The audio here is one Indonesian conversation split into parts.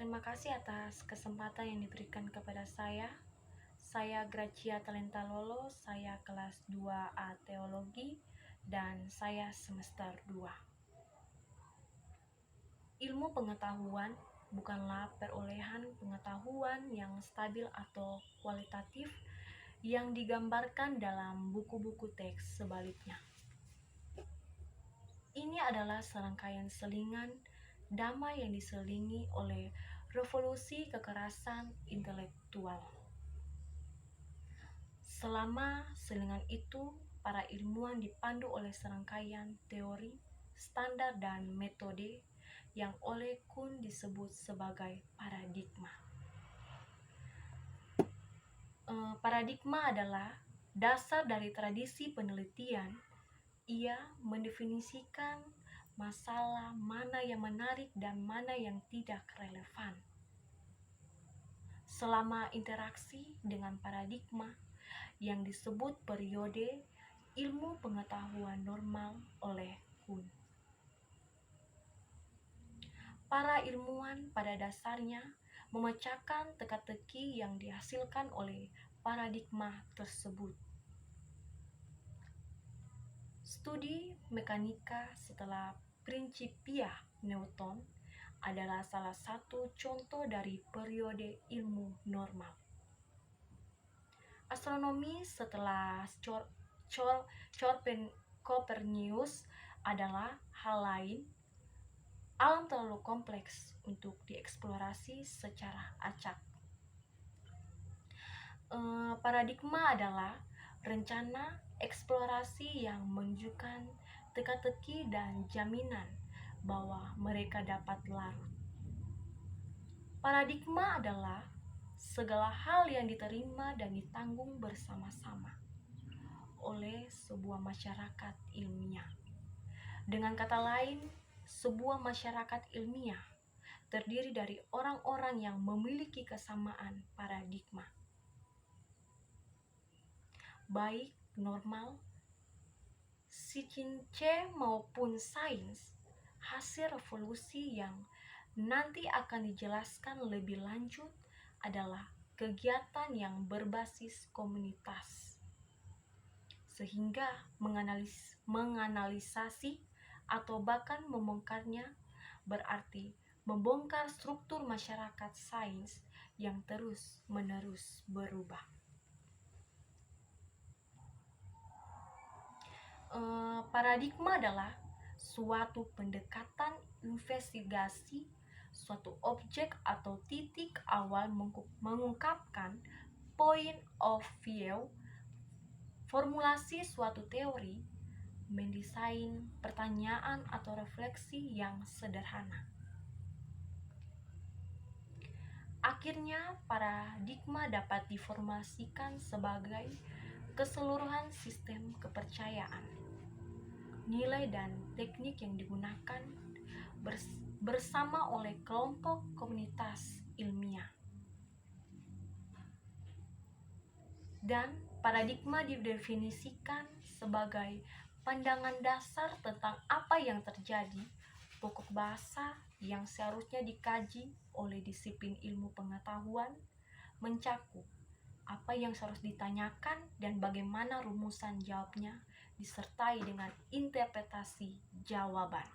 Terima kasih atas kesempatan yang diberikan kepada saya. Saya Gracia Talenta Lolo, saya kelas 2A Teologi, dan saya semester 2. Ilmu pengetahuan bukanlah perolehan pengetahuan yang stabil atau kualitatif yang digambarkan dalam buku-buku teks. Sebaliknya, ini adalah serangkaian selingan damai yang diselingi oleh revolusi kekerasan intelektual. Selama selingan itu, para ilmuwan dipandu oleh serangkaian teori, standar, dan metode yang oleh Kuhn disebut sebagai paradigma. Paradigma adalah dasar dari tradisi penelitian. Ia mendefinisikan masalah mana yang menarik dan mana yang tidak relevan. Selama interaksi dengan paradigma yang disebut periode ilmu pengetahuan normal oleh Kuhn, para ilmuwan pada dasarnya memecahkan teka-teki yang dihasilkan oleh paradigma tersebut. Studi mekanika setelah Principia Newton adalah salah satu contoh dari periode ilmu normal. Astronomi setelah Copernicus adalah hal lain. Alam terlalu kompleks untuk dieksplorasi secara acak. Paradigma adalah rencana eksplorasi yang menunjukkan teka-teki dan jaminan bahwa mereka dapat larut. Paradigma adalah segala hal yang diterima dan ditanggung bersama-sama oleh sebuah masyarakat ilmiah. Dengan kata lain, sebuah masyarakat ilmiah terdiri dari orang-orang yang memiliki kesamaan paradigma, baik normal, psikologi maupun sains. Hasil revolusi yang nanti akan dijelaskan lebih lanjut adalah kegiatan yang berbasis komunitas, sehingga menganalisasi atau bahkan membongkarnya berarti membongkar struktur masyarakat sains yang terus-menerus berubah. Paradigma adalah suatu pendekatan investigasi suatu objek atau titik awal mengungkapkan point of view, formulasi suatu teori, mendesain pertanyaan atau refleksi yang sederhana. Akhirnya, paradigma dapat diformulasikan sebagai keseluruhan sistem kepercayaan, nilai dan teknik yang digunakan bersama oleh kelompok komunitas ilmiah. Dan paradigma didefinisikan sebagai pandangan dasar tentang apa yang terjadi, pokok bahasa yang seharusnya dikaji oleh disiplin ilmu pengetahuan, mencakup apa yang harus ditanyakan dan bagaimana rumusan jawabnya, disertai dengan interpretasi jawaban.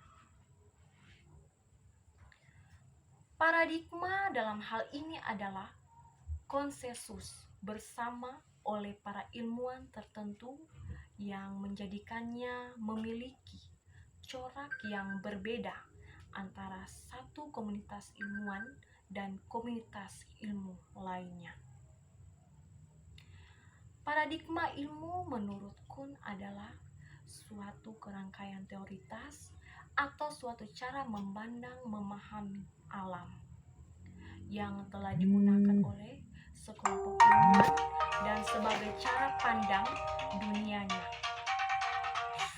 Paradigma dalam hal ini adalah konsensus bersama oleh para ilmuwan tertentu yang menjadikannya memiliki corak yang berbeda antara satu komunitas ilmuwan dan komunitas ilmu lainnya. Paradigma ilmu menurut Kuhn adalah suatu kerangkaian teoritas atau suatu cara memahami alam yang telah digunakan oleh sekelompok ilmuwan dan sebagai cara pandang dunianya.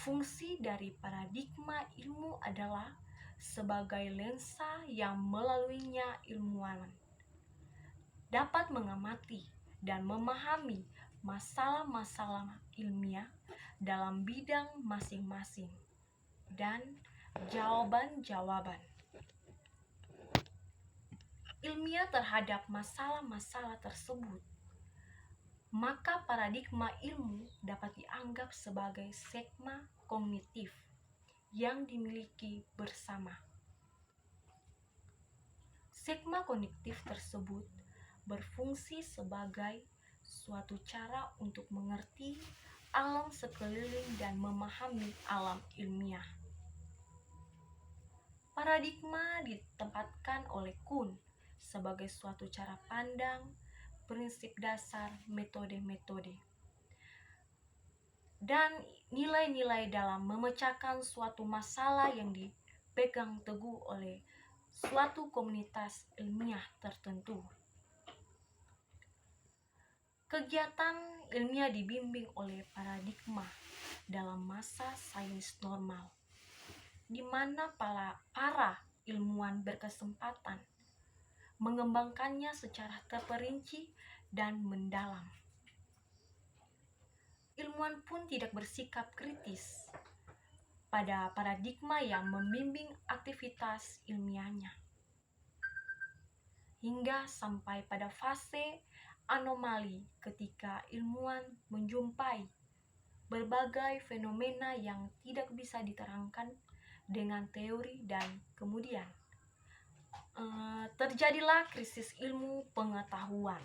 Fungsi dari paradigma ilmu adalah sebagai lensa yang melaluinya ilmuwan dapat mengamati dan memahami masalah-masalah ilmiah dalam bidang masing-masing dan jawaban-jawaban. ilmiah terhadap masalah-masalah tersebut, maka paradigma ilmu dapat dianggap sebagai skema kognitif yang dimiliki bersama. Skema kognitif tersebut berfungsi sebagai suatu cara untuk mengerti alam sekeliling dan memahami alam ilmiah. Paradigma ditempatkan oleh Kuhn sebagai suatu cara pandang, prinsip dasar, metode-metode, dan nilai-nilai dalam memecahkan suatu masalah yang dipegang teguh oleh suatu komunitas ilmiah tertentu. Kegiatan ilmiah dibimbing oleh paradigma dalam masa sains normal, di mana para ilmuwan berkesempatan mengembangkannya secara terperinci dan mendalam. Ilmuwan pun tidak bersikap kritis pada paradigma yang membimbing aktivitas ilmiahnya, hingga sampai pada fase anomali ketika ilmuwan menjumpai berbagai fenomena yang tidak bisa diterangkan dengan teori, dan kemudian terjadilah krisis ilmu pengetahuan.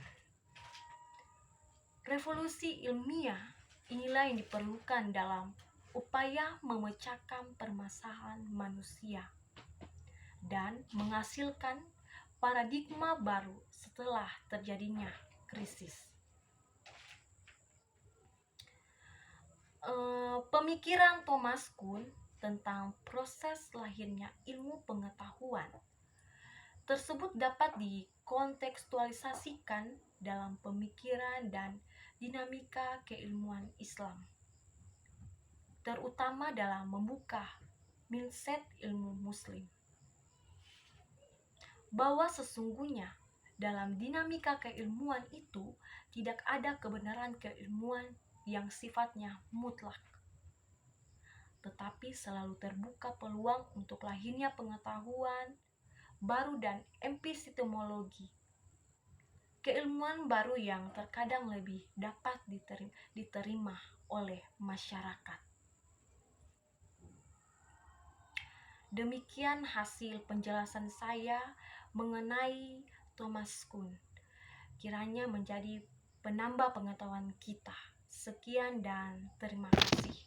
Revolusi ilmiah inilah yang diperlukan dalam upaya memecahkan permasalahan manusia dan menghasilkan paradigma baru setelah terjadinya krisis. Pemikiran Thomas Kuhn tentang proses lahirnya ilmu pengetahuan tersebut dapat dikontekstualisasikan dalam pemikiran dan dinamika keilmuan Islam, terutama dalam membuka mindset ilmu Muslim, bahwa sesungguhnya dalam dinamika keilmuan itu tidak ada kebenaran keilmuan yang sifatnya mutlak, tetapi selalu terbuka peluang untuk lahirnya pengetahuan baru dan epistemologi, keilmuan baru yang terkadang lebih dapat diterima oleh masyarakat. Demikian hasil penjelasan saya mengenai Thomas Kuhn. Kiranya menjadi penambah pengetahuan kita. Sekian dan terima kasih.